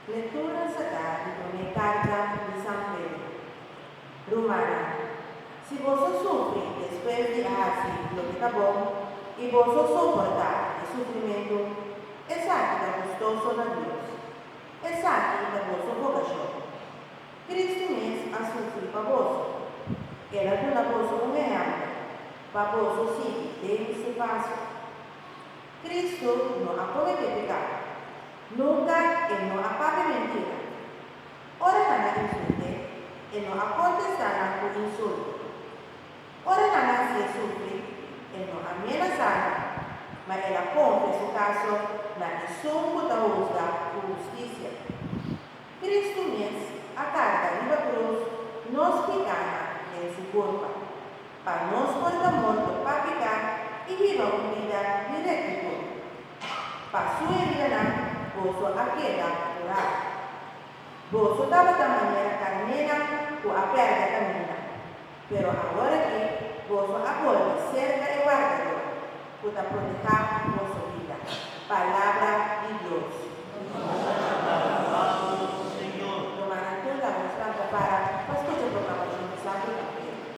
Lectura sagrada de carta de San Pedro. Romana. Si vos sufre después de hacer lo que está bueno, y vos soportar el sufrimiento, es aquí gustoso a Dios. Es aquí vuestra vocación. Cristo es a sufrir para vos. Era de una voz un ejemplo, para vos sí, de su paso. Cristo no apruebe pecado. Nunca Él no apague mentira. Ora nada insulte, Él no contestará por insulto. Ora nada se sufre, Él no amenazará, mas Él aponta su caso, na suma da juzga por justicia. Cristo es, a carga de la cruz, nos pecana en su culpa, para nos por amor para pecar y viva una vida de rectitud. Para su herida, vos aquella orar. Vos estaba de manera carnera o a perda camina. Pero agora que vos agora cerca e